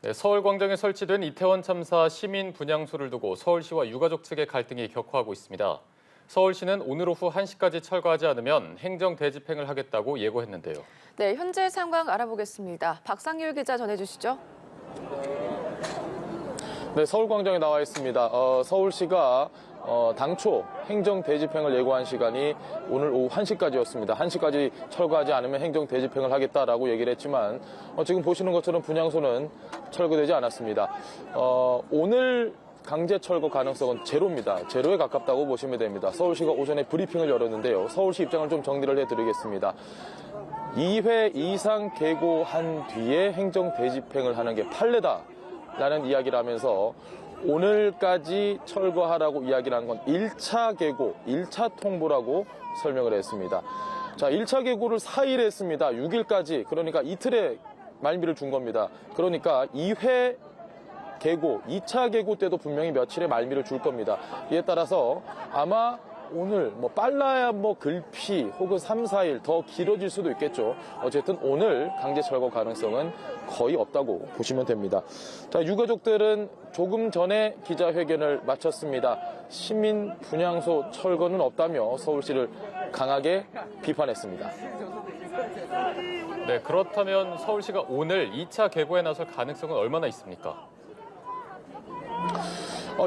네, 서울광장에 설치된 이태원 참사 시민 분향소를 두고 서울시와 유가족 측의 갈등이 격화하고 있습니다. 서울시는 오늘 오후 1시까지 철거하지 않으면 행정 대집행을 하겠다고 예고했는데요. 네, 현재 상황 알아보겠습니다. 박상률 기자 전해주시죠. 네, 서울광장에 나와 있습니다. 서울시가 당초 행정 대집행을 예고한 시간이 오늘 오후 1시까지였습니다. 1시까지 철거하지 않으면 행정 대집행을 하겠다라고 얘기를 했지만 지금 보시는 것처럼 분향소는 철거되지 않았습니다. 오늘 강제 철거 가능성은 제로입니다. 제로에 가깝다고 보시면 됩니다. 서울시가 오전에 브리핑을 열었는데요. 서울시 입장을 좀 정리를 해드리겠습니다. 2회 이상 계고한 뒤에 행정 대집행을 하는 게 판례다라는 이야기를 하면서 오늘까지 철거하라고 이야기를 한 건 1차 계고, 1차 통보라고 설명을 했습니다. 자, 1차 계고를 4일 했습니다. 6일까지, 그러니까 이틀의 말미를 준 겁니다. 그러니까 2회 계고, 2차 계고 때도 분명히 며칠의 말미를 줄 겁니다. 이에 따라서 아마 오늘 빨라야 글피 혹은 3, 4일 더 길어질 수도 있겠죠. 어쨌든 오늘 강제 철거 가능성은 거의 없다고 보시면 됩니다. 자, 유가족들은 조금 전에 기자회견을 마쳤습니다. 시민 분향소 철거는 없다며 서울시를 강하게 비판했습니다. 네, 그렇다면 서울시가 오늘 2차 계고에 나설 가능성은 얼마나 있습니까?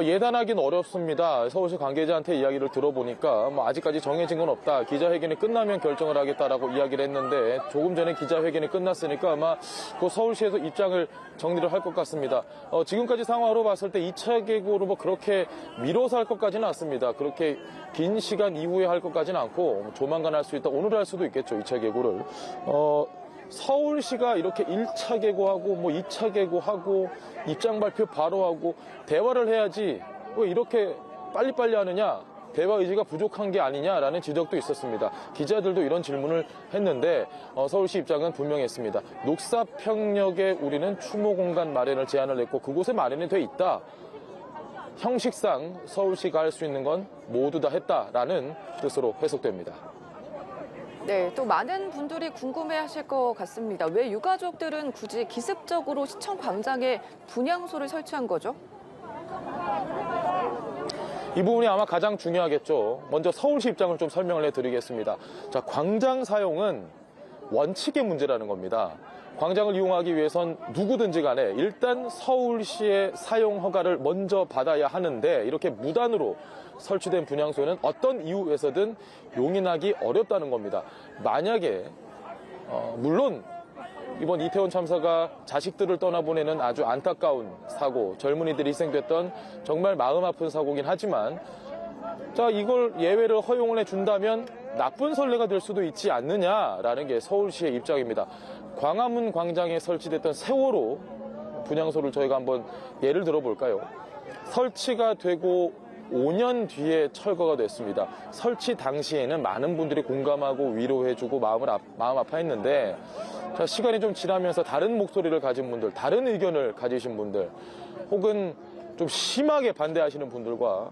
예단하기는 어렵습니다. 서울시 관계자한테 이야기를 들어보니까 아직까지 정해진 건 없다. 기자회견이 끝나면 결정을 하겠다라고 이야기를 했는데 조금 전에 기자회견이 끝났으니까 아마 그 서울시에서 입장을 정리를 할 것 같습니다. 지금까지 상황으로 봤을 때 2차 계고로 그렇게 미뤄서 할 것까지는 않습니다. 그렇게 긴 시간 이후에 할 것까지는 않고 조만간 할 수 있다. 오늘 할 수도 있겠죠. 2차 계고를. 서울시가 이렇게 1차 계고하고 2차 계고하고 입장 발표 바로 하고 대화를 해야지 왜 이렇게 빨리빨리 하느냐, 대화 의지가 부족한 게 아니냐라는 지적도 있었습니다. 기자들도 이런 질문을 했는데 서울시 입장은 분명했습니다. 녹사평역에 우리는 추모 공간 마련을 제안을 했고 그곳에 마련이 돼 있다. 형식상 서울시가 할 수 있는 건 모두 다 했다라는 뜻으로 해석됩니다. 네, 또 많은 분들이 궁금해하실 것 같습니다. 왜 유가족들은 굳이 기습적으로 시청 광장에 분향소를 설치한 거죠? 이 부분이 아마 가장 중요하겠죠. 먼저 서울시 입장을 좀 설명을 해드리겠습니다. 자, 광장 사용은 원칙의 문제라는 겁니다. 광장을 이용하기 위해선 누구든지 간에 일단 서울시의 사용 허가를 먼저 받아야 하는데 이렇게 무단으로 설치된 분향소는 어떤 이유에서든 용인하기 어렵다는 겁니다. 만약에 물론 이번 이태원 참사가 자식들을 떠나보내는 아주 안타까운 사고, 젊은이들이 희생됐던 정말 마음 아픈 사고긴 하지만 자, 이걸 예외를 허용을 해준다면 나쁜 선례가 될 수도 있지 않느냐라는 게 서울시의 입장입니다. 광화문 광장에 설치됐던 세월호 분향소를 저희가 한번 예를 들어볼까요? 설치가 되고 5년 뒤에 철거가 됐습니다. 설치 당시에는 많은 분들이 공감하고 위로해주고 마음 아파했는데 자, 시간이 좀 지나면서 다른 목소리를 가진 분들, 다른 의견을 가지신 분들 혹은 좀 심하게 반대하시는 분들과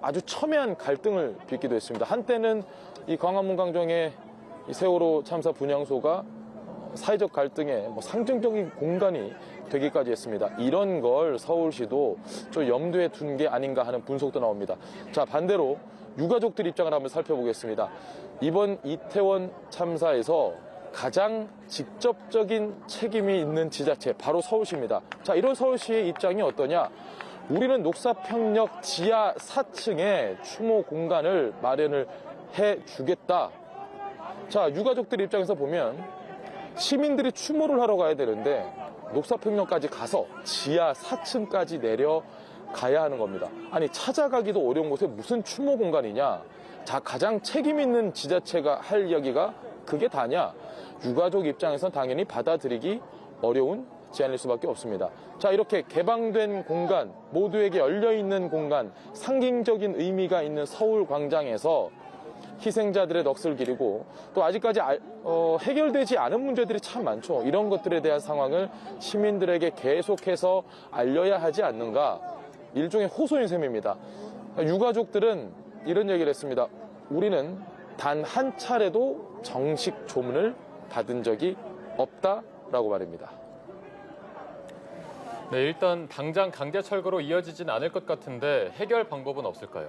아주 첨예한 갈등을 빚기도 했습니다. 한때는 이 광화문 광장의 이 세월호 참사 분향소가 사회적 갈등의 상징적인 공간이 되기까지 했습니다. 이런 걸 서울시도 좀 염두에 둔 게 아닌가 하는 분석도 나옵니다. 자, 반대로 유가족들 입장을 한번 살펴보겠습니다. 이번 이태원 참사에서 가장 직접적인 책임이 있는 지자체 바로 서울시입니다. 자, 이런 서울시의 입장이 어떠냐? 우리는 녹사평역 지하 4층에 추모 공간을 마련을 해주겠다. 자, 유가족들 입장에서 보면 시민들이 추모를 하러 가야 되는데 녹사평역까지 가서 지하 4층까지 내려가야 하는 겁니다. 아니, 찾아가기도 어려운 곳에 무슨 추모 공간이냐? 자, 가장 책임 있는 지자체가 할 이야기가 그게 다냐? 유가족 입장에선 당연히 받아들이기 어려운 제안일 수밖에 없습니다. 자, 이렇게 개방된 공간, 모두에게 열려있는 공간, 상징적인 의미가 있는 서울 광장에서 희생자들의 넋을 기리고 또 아직까지 해결되지 않은 문제들이 참 많죠. 이런 것들에 대한 상황을 시민들에게 계속해서 알려야 하지 않는가. 일종의 호소인 셈입니다. 유가족들은 이런 얘기를 했습니다. 우리는 단 한 차례도 정식 조문을 받은 적이 없다라고 말입니다. 네, 일단 당장 강제 철거로 이어지진 않을 것 같은데 해결 방법은 없을까요?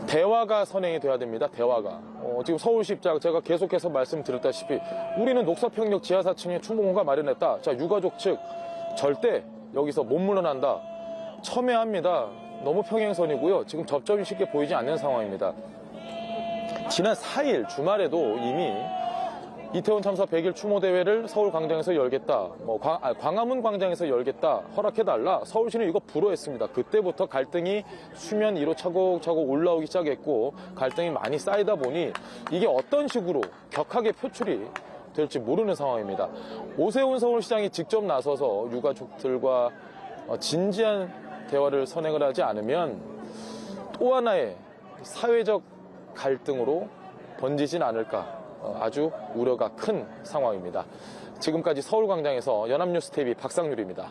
대화가 선행이 돼야 됩니다. 대화가. 지금 서울시 입장 제가 계속해서 말씀드렸다시피 우리는 녹사평역 지하 4층에 충분공간 마련했다. 자, 유가족 측 절대 여기서 못 물러난다. 첨예합니다. 너무 평행선이고요. 지금 접점이 쉽게 보이지 않는 상황입니다. 지난 4일 주말에도 이미 이태원 참사 100일 추모대회를 서울광장에서 열겠다. 광화문 광장에서 열겠다. 허락해달라. 서울시는 이거 불허했습니다. 그때부터 갈등이 수면 위로 차곡차곡 올라오기 시작했고 갈등이 많이 쌓이다 보니 이게 어떤 식으로 격하게 표출이 될지 모르는 상황입니다. 오세훈 서울시장이 직접 나서서 유가족들과 진지한 대화를 선행을 하지 않으면 또 하나의 사회적 갈등으로 번지진 않을까. 아주 우려가 큰 상황입니다. 지금까지 서울광장에서 연합뉴스 TV 박상률입니다.